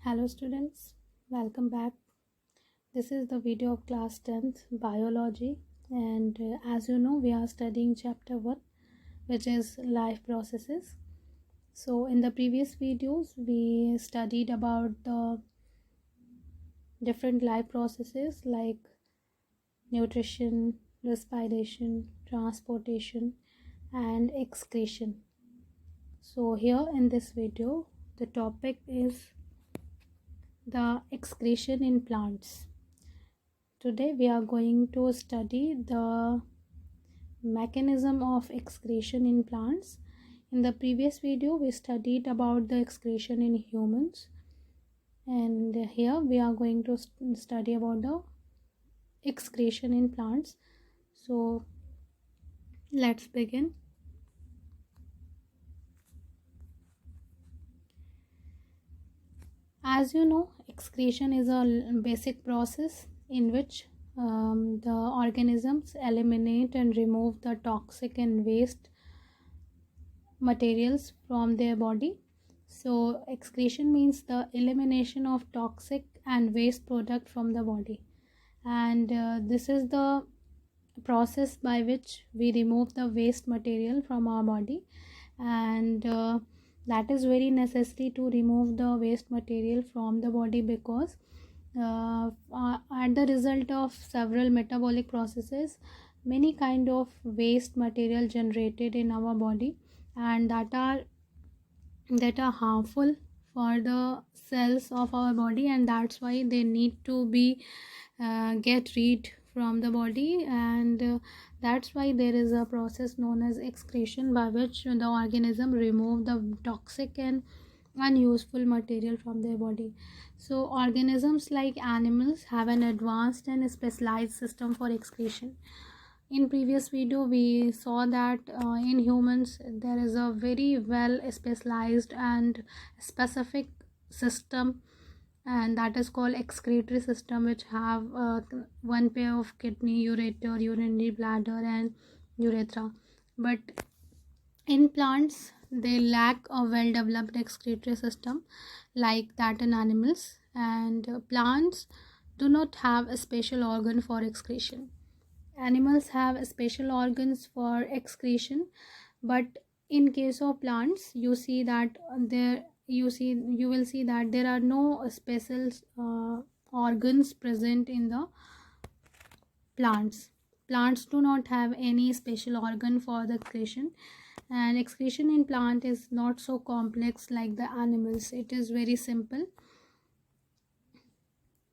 Hello students, welcome back. This is the video of class 10th biology, and as you know we are studying chapter 1, which is life processes. So in the previous videos we studied about the different life processes like nutrition, respiration, transportation and excretion. So here in this video the topic is the excretion in plants. Today we are going to study the mechanism of excretion in plants. In the previous video we studied about the excretion in humans, and here we are going to study about the excretion in plants. So let's begin. As you know, excretion is a basic process in which the organisms eliminate and remove the toxic and waste materials from their body. So excretion means the elimination of toxic and waste product from the body, and this is the process by which we remove the waste material from our body, and that is very necessary to remove the waste material from the body because at the result of several metabolic processes many kind of waste material generated in our body, and that are harmful for the cells of our body, and that's why they need to be get rid from the body, and that's why there is a process known as excretion by which the organism remove the toxic and unuseful material from their body. So organisms like animals have an advanced and specialized system for excretion. In previous video we saw that in humans there is a very well specialized and specific system, and that is called excretory system, which have one pair of kidney, ureter, urinary bladder and urethra. But in plants they lack a well developed excretory system like that in animals, and plants do not have a special organ for excretion. Animals have special organs for excretion, but in case of plants you see that you will see that there are no special organs present in the plants do not have any special organ for the excretion, and excretion in plant is not so complex like the animals. It is very simple.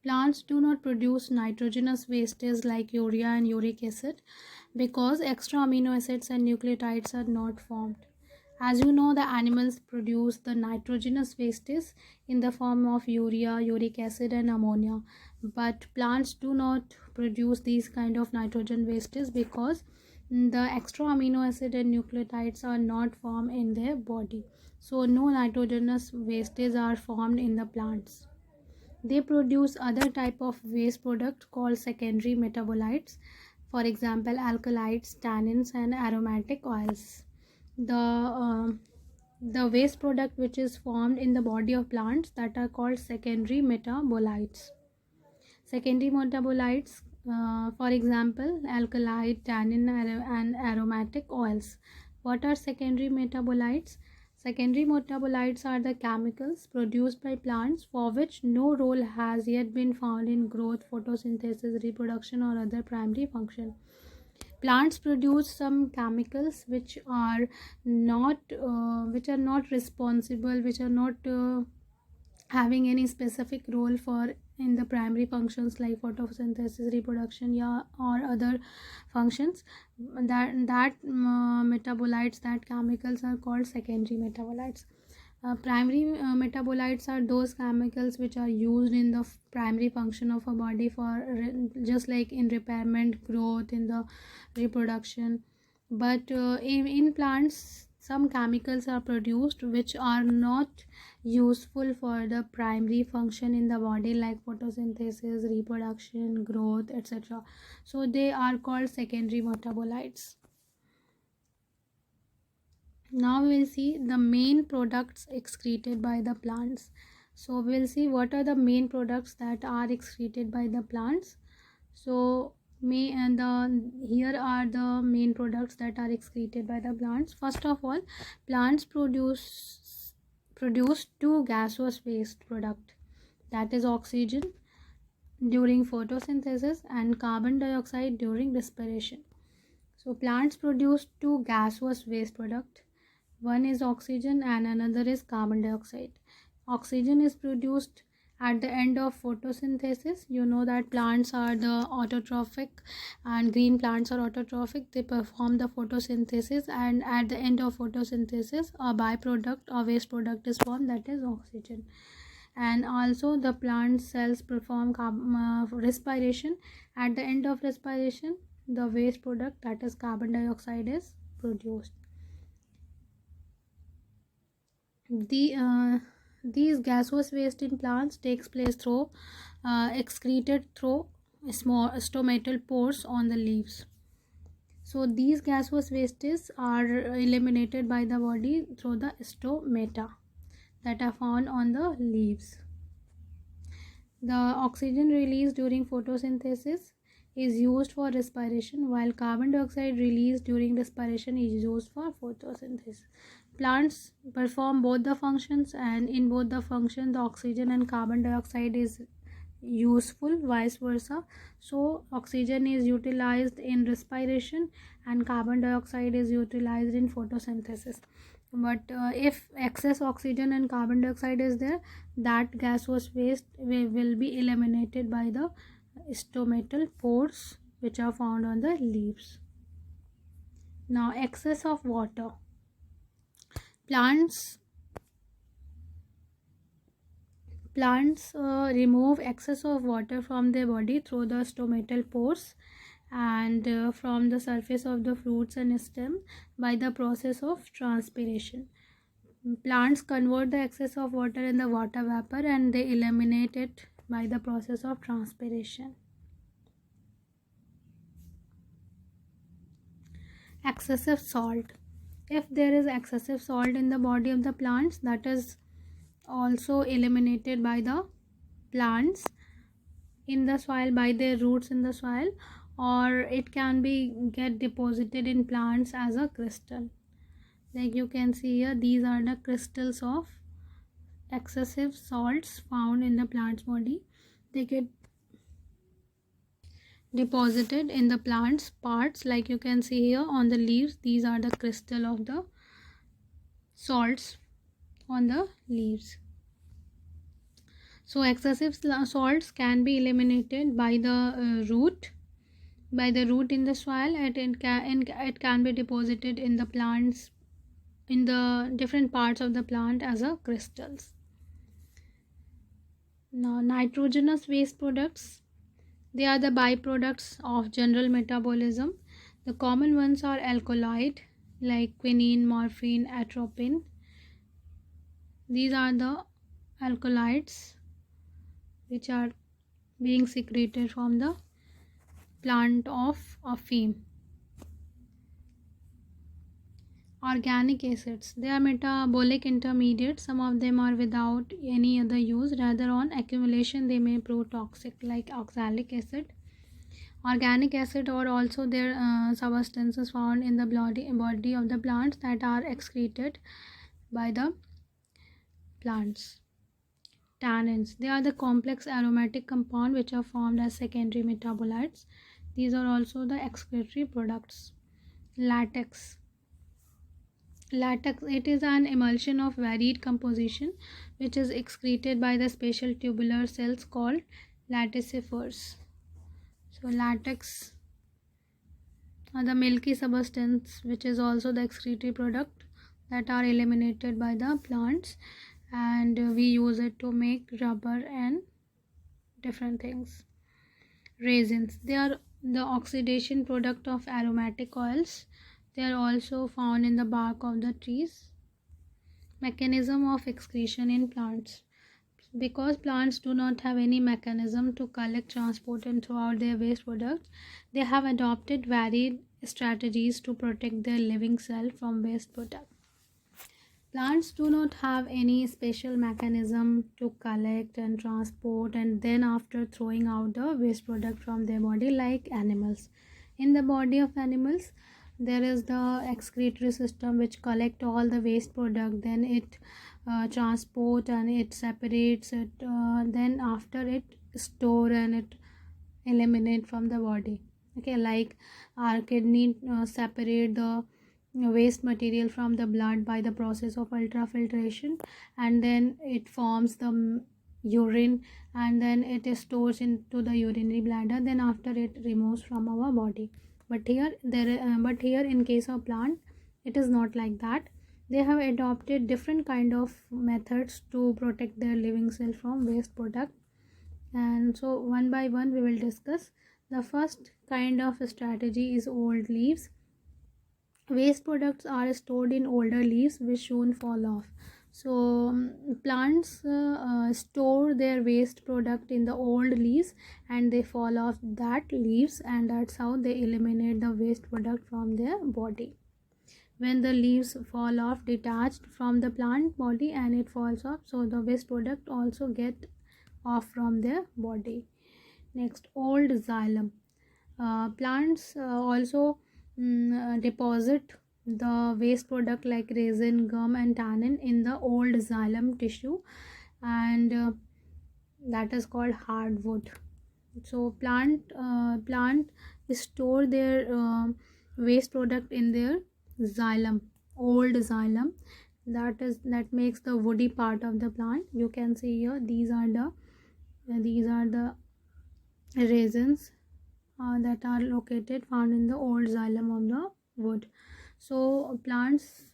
Plants do not produce nitrogenous wastes like urea and uric acid because extra amino acids and nucleotides are not formed. As you know, the animals produce the nitrogenous wastes in the form of urea, uric acid and ammonia, but plants do not produce these kind of nitrogen wastes because the extra amino acid and nucleotides are not formed in their body. So no nitrogenous wastes are formed in the plants. They produce other type of waste product called secondary metabolites, for example alkaloids, tannins and aromatic oils. The waste product which is formed in the body of plants that are called secondary metabolites. Secondary metabolites, for example alkaloid, tannin and aromatic oils. What are secondary metabolites? Secondary metabolites are the chemicals produced by plants for which no role has yet been found in growth, photosynthesis, reproduction or other primary function. Plants produce some chemicals which are not responsible, which are not having any specific role for in the primary functions like photosynthesis, reproduction, yeah, or other functions. That metabolites, that chemicals are called secondary metabolites. Primary metabolites are those chemicals which are used in the primary function of a body for just like in repairment, growth, in the reproduction. But in plants some chemicals are produced which are not useful for the primary function in the body like photosynthesis, reproduction, growth, etc. So they are called secondary metabolites. Now we will see the main products excreted by the plants. So we'll see what are the main products that are excreted by the plants. So here are the main products that are excreted by the plants. First of all, plants produce two gaseous waste product, that is oxygen during photosynthesis and carbon dioxide during respiration. So plants produce two gaseous waste product. One is oxygen and another is carbon dioxide. Oxygen is produced at the end of photosynthesis. You know that plants are the autotrophic, and green plants are autotrophic. They perform the photosynthesis, and at the end of photosynthesis a byproduct or waste product is formed, that is oxygen. And also the plant cells perform respiration. At the end of respiration, the waste product, that is carbon dioxide, is produced. These gaseous waste in plants takes place through excreted through small stomatal pores on the leaves. So these gaseous wastes are eliminated by the body through the stomata that are found on the leaves. The oxygen released during photosynthesis is used for respiration, while carbon dioxide released during respiration is used for photosynthesis. Plants perform both the functions, and in both the functions the oxygen and carbon dioxide is useful, vice versa. So oxygen is utilized in respiration and carbon dioxide is utilized in photosynthesis. But if excess oxygen and carbon dioxide is there, that gaseous waste will be eliminated by the stomatal pores which are found on the leaves. Now, excess of water. Plants remove excess of water from their body through the stomatal pores and from the surface of the fruits and stem by the process of transpiration. Plants convert the excess of water in the water vapor and they eliminate it by the process of transpiration. Excessive salt. If there is excessive salt in the body of the plants, that is also eliminated by the plants in the soil, by their roots in the soil, or it can be get deposited in plants as a crystal. Like you can see here, these are the crystals of excessive salts found in the plant's body. They get deposited in the plant's parts, like you can see here on the leaves. These are the crystal of the salts on the leaves. So excessive salts can be eliminated by the root in the soil, and it can be deposited in the plants, in the different parts of the plant as a crystals. Now, nitrogenous waste products, they are the byproducts of general metabolism. The common ones are alkaloid like quinine, morphine, atropine. These are the alkaloids which are being secreted from the plant of a fame. Organic acids, they are metabolic intermediates. Some of them are without any other use, rather on accumulation they may prove toxic, like oxalic acid. Organic acid are also their substances found in the body of the plants that are excreted by the plants. Tannins, they are the complex aromatic compound which are formed as secondary metabolites. These are also the excretory products. Latex, it is an emulsion of varied composition which is excreted by the special tubular cells called lacticifers. So latex are the milky substance which is also the excretory product that are eliminated by the plants, and we use it to make rubber and different things. Resins, they are the oxidation product of aromatic oils. They are also found in the bark of the trees. Mechanism of excretion in plants. Because plants do not have any mechanism to collect, transport and throw out their waste products, they have adopted varied strategies to protect their living cell from waste products. Plants do not have any special mechanism to collect and transport and then after throwing out the waste product from their body like animals. In the body of animals, there is the excretory system which collect all the waste product, then it transport and it separates it, then after it store and it eliminate from the body. Okay, like our kidney separate the waste material from the blood by the process of ultrafiltration, and then it forms the urine, and then it is stored into the urinary bladder, then after it removes from our body. But here in case of plant, it is not like that. They have adopted different kind of methods to protect their living cell from waste product, and so one by one we will discuss. The first kind of strategy is old leaves. Waste products are stored in older leaves which soon fall off. So plants store their waste product in the old leaves and they fall off that leaves, and that's how they eliminate the waste product from their body. When the leaves fall off detached from the plant body and it falls off, so the waste product also get off from their body. Next, old xylem. Plants also deposit the waste product like resin, gum and tannin in the old xylem tissue, and that is called hardwood. So plant store their waste product in their xylem, old xylem. That makes the woody part of the plant. You can see here, these are the resins that are located found in the old xylem of the wood. So plants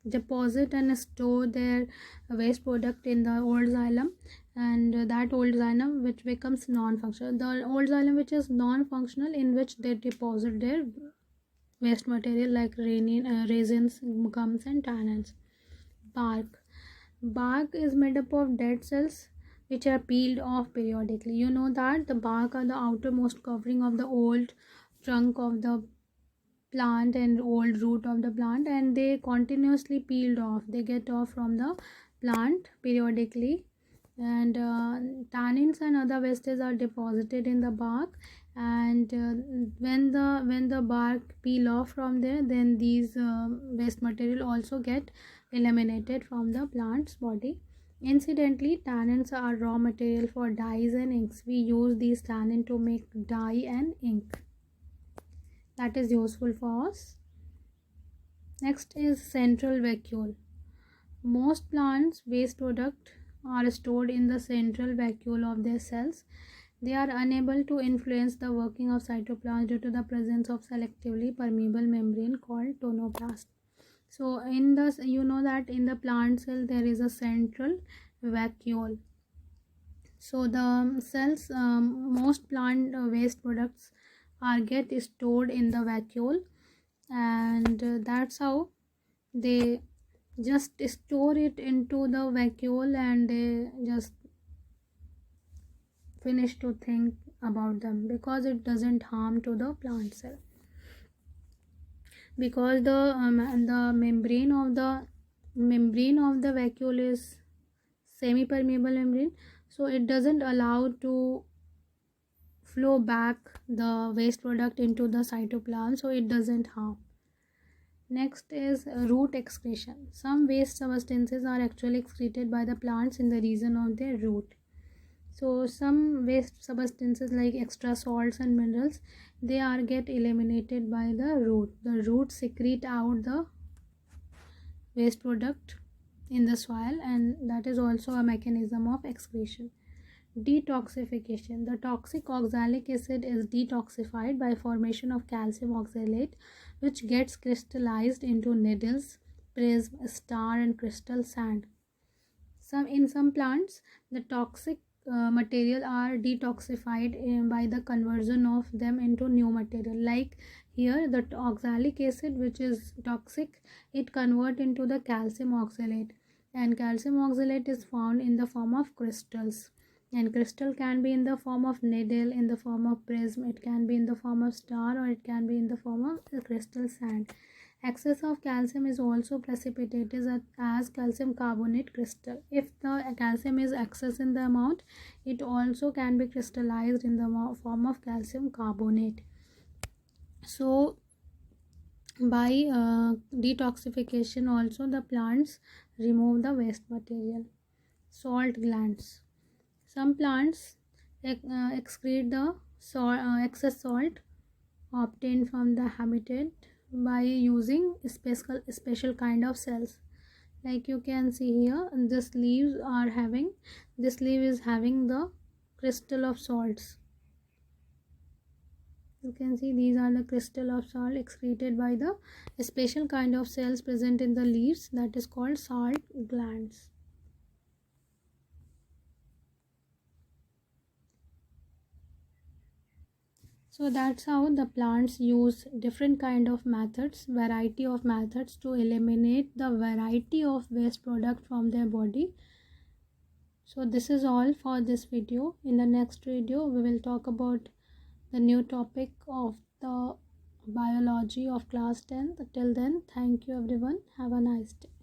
deposit and store their waste product in the old xylem, and that old xylem which becomes non-functional, the old xylem which is non-functional, in which they deposit their waste material like resins, gums and tannins. Bark is made up of dead cells which are peeled off periodically. You know that the bark are the outermost covering of the old trunk of the plant and old root of the plant, and they continuously peeled off. They get off from the plant periodically, and tannins and other wastes are deposited in the bark, and when the bark peel off from there, then these waste material also get eliminated from the plant's body. Incidentally, tannins are raw material for dyes and inks. We use these tannin to make dye and ink. That is useful for us. Next is central vacuole. Most plants' waste product are stored in the central vacuole of their cells. They are unable to influence the working of cytoplasm due to the presence of selectively permeable membrane called tonoplast. So you know that in the plant cell there is a central vacuole. So the cells, most plant waste products are get stored in the vacuole, and that's how they just store it into the vacuole, and they just finish to think about them because it doesn't harm to the plant cell, because the membrane of the vacuole is semi permeable membrane, so it doesn't allow to flow back the waste product into the cytoplasm, so it doesn't harm. Next is root excretion. Some waste substances are actually excreted by the plants in the region of their root. So some waste substances like extra salts and minerals, they are get eliminated by the root. The root secrete out the waste product in the soil, and that is also a mechanism of excretion. Detoxification. The toxic oxalic acid is detoxified by formation of calcium oxalate, which gets crystallized into needles, prism, star and crystal sand. In some plants, the toxic material are detoxified by the conversion of them into new material. Like here, the oxalic acid, which is toxic, it convert into the calcium oxalate, and calcium oxalate is found in the form of crystals, and crystal can be in the form of needle, in the form of prism, it can be in the form of star, or it can be in the form of crystal sand. Excess of calcium is also precipitated as calcium carbonate crystal. If the calcium is excess in the amount, it also can be crystallized in the form of calcium carbonate. So by detoxification also, the plants remove the waste material. Salt glands. Some plants excrete the excess salt obtained from the habitat by using special kind of cells. Like you can see here, this leaf is having the crystal of salts. You can see these are the crystal of salt excreted by the special kind of cells present in the leaves, that is called salt glands. So that's how the plants use different kind of methods, variety of methods, to eliminate the variety of waste product from their body. So this is all for this video. In the next video we will talk about the new topic of the biology of class 10th. Till then, thank you everyone. Have a nice day.